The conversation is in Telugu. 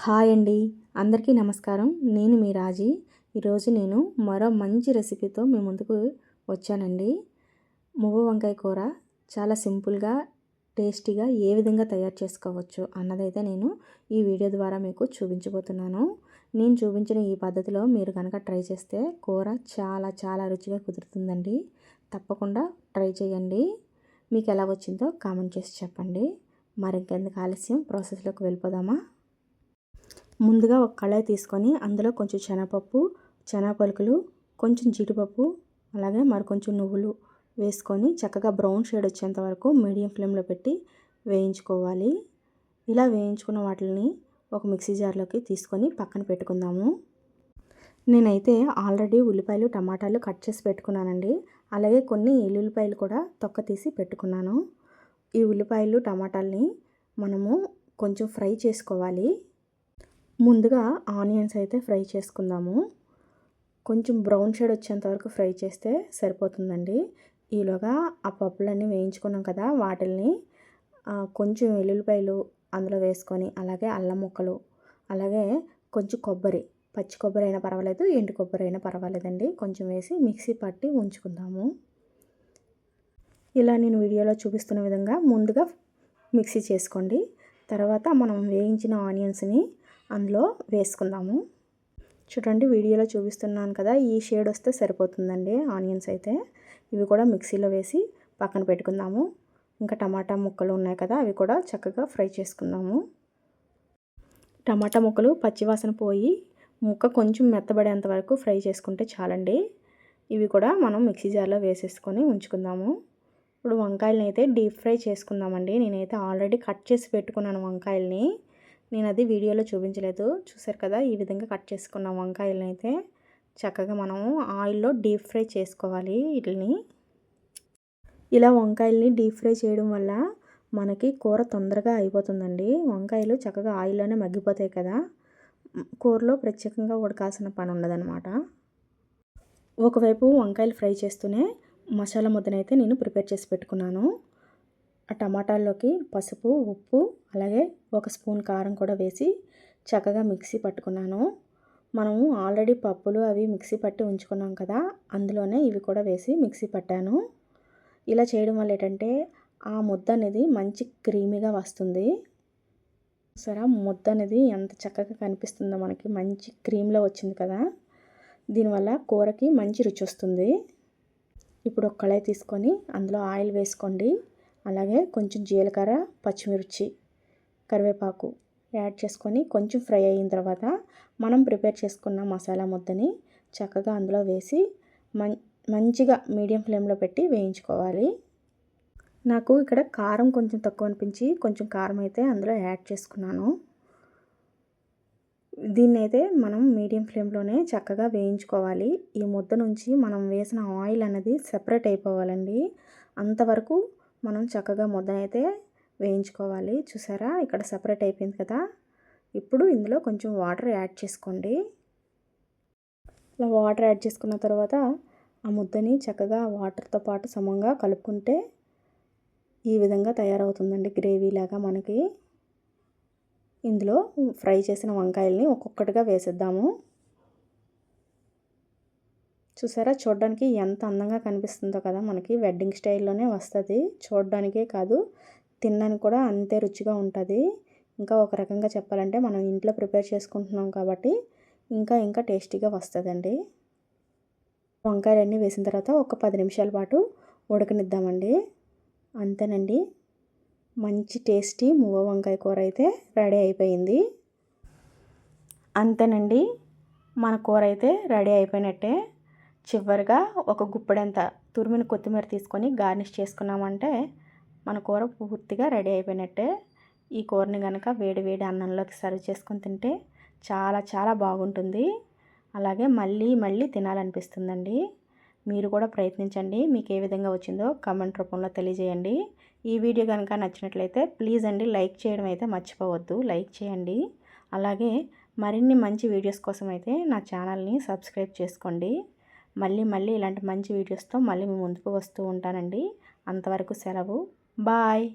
హాయ్ అండి, అందరికీ నమస్కారం. నేను మీ రాజీ. ఈరోజు నేను మరో మంచి రెసిపీతో మీ ముందుకు వచ్చానండి. మువ్వ వంకాయ కూర చాలా సింపుల్గా, టేస్టీగా ఏ విధంగా తయారు చేసుకోవచ్చు అన్నదైతే నేను ఈ వీడియో ద్వారా మీకు చూపించబోతున్నాను. నేను చూపించిన ఈ పద్ధతిలో మీరు కనుక ట్రై చేస్తే కూర చాలా చాలా రుచిగా కుదురుతుందండి. తప్పకుండా ట్రై చేయండి. మీకు ఎలా వచ్చిందో కామెంట్ చేసి చెప్పండి. మరింకెందుకు ఆలస్యం, ప్రాసెస్లోకి వెళ్ళిపోదామా? ముందుగా ఒక కళాయి తీసుకొని అందులో కొంచెం శనగపప్పు, పలుకులు, కొంచెం జీడిపప్పు, అలాగే కొంచెం నువ్వులు వేసుకొని చక్కగా బ్రౌన్ షేడ్ వచ్చేంత వరకు మీడియం ఫ్లేమ్లో పెట్టి వేయించుకోవాలి. ఇలా వేయించుకున్న వాటిని ఒక మిక్సీ జార్లోకి తీసుకొని పక్కన పెట్టుకుందాము. నేనైతే ఆల్రెడీ ఉల్లిపాయలు, టమాటాలు కట్ చేసి పెట్టుకున్నానండి. అలాగే కొన్ని ఎల్లుల్లిపాయలు కూడా తొక్క తీసి పెట్టుకున్నాను. ఈ ఉల్లిపాయలు, టమాటాలని మనము కొంచెం ఫ్రై చేసుకోవాలి. ముందుగా ఆనియన్స్ అయితే ఫ్రై చేసుకుందాము. కొంచెం బ్రౌన్ షేడ్ వచ్చేంత వరకు ఫ్రై చేస్తే సరిపోతుందండి. ఈలోగా ఆ పప్పులన్నీ వేయించుకున్నాం కదా, వాటిల్ని కొంచెం వెల్లుల్లిపాయలు అందులో వేసుకొని, అలాగే అల్లం ముక్కలు, అలాగే కొంచెం కొబ్బరి, పచ్చి కొబ్బరి అయినా పర్వాలేదు, ఎండు కొబ్బరి అయినా పర్వాలేదండి, కొంచెం వేసి మిక్సీ పట్టి ఉంచుకుందాము. ఇలా నేను వీడియోలో చూపిస్తున్న విధంగా ముందుగా మిక్సీ చేసుకోండి. తర్వాత మనం వేయించిన ఆనియన్స్ని అందులో వేసుకుందాము. చూడండి, వీడియోలో చూపిస్తున్నాను కదా, ఈ షేడ్ వస్తే సరిపోతుందండి ఆనియన్స్ అయితే. ఇవి కూడా మిక్సీలో వేసి పక్కన పెట్టుకుందాము. ఇంకా టమాటా ముక్కలు ఉన్నాయి కదా, అవి కూడా చక్కగా ఫ్రై చేసుకుందాము. టమాటా ముక్కలు పచ్చివాసన పోయి ముక్క కొంచెం మెత్తబడేంత వరకు ఫ్రై చేసుకుంటే చాలండి. ఇవి కూడా మనం మిక్సీ జార్లో వేసేసుకొని ఉంచుకుందాము. ఇప్పుడు వంకాయలని అయితే డీప్ ఫ్రై చేసుకుందామండి. నేనైతే ఆల్రెడీ కట్ చేసి పెట్టుకున్నాను వంకాయల్ని. నేను అది వీడియోలో చూపించలేదు, చూసారు కదా. ఈ విధంగా కట్ చేసుకున్న వంకాయలని అయితే చక్కగా మనము ఆయిల్లో డీప్ ఫ్రై చేసుకోవాలి. వీటిని ఇలా వంకాయల్ని డీప్ ఫ్రై చేయడం వల్ల మనకి కూర తొందరగా అయిపోతుందండి. వంకాయలు చక్కగా ఆయిల్లోనే మగ్గిపోతాయి కదా, కూరలో ప్రత్యేకంగా ఉడకాల్సిన పని ఉండదన్నమాట. ఒకవైపు వంకాయలు ఫ్రై చేస్తూనే మసాలా ముద్దనైతే నేను ప్రిపేర్ చేసి పెట్టుకున్నాను. ఆ టమాటాల్లోకి పసుపు, ఉప్పు, అలాగే ఒక స్పూన్ కారం కూడా వేసి చక్కగా మిక్సీ పట్టుకున్నాను. మనము ఆల్రెడీ పప్పులు అవి మిక్సీ పట్టి ఉంచుకున్నాం కదా, అందులోనే ఇవి కూడా వేసి మిక్సీ పట్టాను. ఇలా చేయడం వల్ల ఏంటంటే ఆ ముద్ద అనేది మంచి క్రీమీగా వస్తుంది. సరే, ముద్ద అనేది ఎంత చక్కగా కనిపిస్తుందో మనకి, మంచి క్రీమ్లో వచ్చింది కదా. దీనివల్ల కూరకి మంచి రుచి వస్తుంది. ఇప్పుడు ఒక కళాయి తీసుకొని అందులో ఆయిల్ వేసుకోండి. అలాగే కొంచెం జీలకర్ర, పచ్చిమిర్చి, కరివేపాకు యాడ్ చేసుకొని కొంచెం ఫ్రై అయిన తర్వాత మనం ప్రిపేర్ చేసుకున్న మసాలా ముద్దని చక్కగా అందులో వేసి మంచిగా మీడియం ఫ్లేమ్లో పెట్టి వేయించుకోవాలి. నాకు ఇక్కడ కారం కొంచెం తక్కువ అనిపించి కొంచెం కారం అయితే అందులో యాడ్ చేసుకున్నాను. దీన్ని అయితే మనం మీడియం ఫ్లేమ్లోనే చక్కగా వేయించుకోవాలి. ఈ ముద్ద నుంచి మనం వేసిన ఆయిల్ అనేది సెపరేట్ అయిపోవాలండి. అంతవరకు మనం చక్కగా ముద్దనైతే వేయించుకోవాలి. చూసారా, ఇక్కడ సెపరేట్ అయిపోయింది కదా. ఇప్పుడు ఇందులో కొంచెం వాటర్ యాడ్ చేసుకోండి. ఇలా వాటర్ యాడ్ చేసుకున్న తర్వాత ఆ ముద్దని చక్కగా వాటర్తో పాటు సమంగా కలుపుకుంటే ఈ విధంగా తయారవుతుందండి గ్రేవీ లాగా. మనకి ఇందులో ఫ్రై చేసిన వంకాయల్ని ఒక్కొక్కటిగా వేసేద్దాము. చూసారా, చూడడానికి ఎంత అందంగా కనిపిస్తుందో కదా. మనకి వెడ్డింగ్ స్టైల్లోనే వస్తుంది. చూడడానికే కాదు, తినడానికి కూడా అంతే రుచిగా ఉంటుంది. ఇంకా ఒక రకంగా చెప్పాలంటే మనం ఇంట్లో ప్రిపేర్ చేసుకుంటున్నాం కాబట్టి ఇంకా టేస్టీగా వస్తుందండి. వంకాయలన్నీ వేసిన తర్వాత ఒక 10 నిమిషాల పాటు ఉడకనిద్దామండి. అంతేనండి, మంచి టేస్టీ మువ్వ వంకాయ కూర అయితే రెడీ అయిపోయింది. అంతేనండి, మన కూర అయితే రెడీ అయిపోయినట్టే. చివరిగా ఒక గుప్పెడంత తురిమిన కొత్తిమీర తీసుకొని గార్నిష్ చేసుకున్నామంటే మన కూర పూర్తిగా రెడీ అయిపోయినట్టే. ఈ కూరని కనుక వేడి వేడి అన్నంలోకి సర్వ్ చేసుకొని తింటే చాలా చాలా బాగుంటుంది. అలాగే మళ్ళీ మళ్ళీ తినాలనిపిస్తుందండి. మీరు కూడా ప్రయత్నించండి. మీకు ఏ విధంగా వచ్చిందో కామెంట్ రూపంలో తెలియజేయండి. ఈ వీడియో కనుక నచ్చినట్లయితే ప్లీజ్ అండి లైక్ చేయడం అయితే మర్చిపోవద్దు. లైక్ చేయండి. అలాగే మరిన్ని మంచి వీడియోస్ కోసం అయితే నా ఛానల్ని సబ్స్క్రైబ్ చేసుకోండి. మళ్ళీ ఇలాంటి మంచి వీడియోస్తో మళ్ళీ మీ ముందుకు వస్తూ ఉంటానండి. అంతవరకు సెలవు. బాయ్.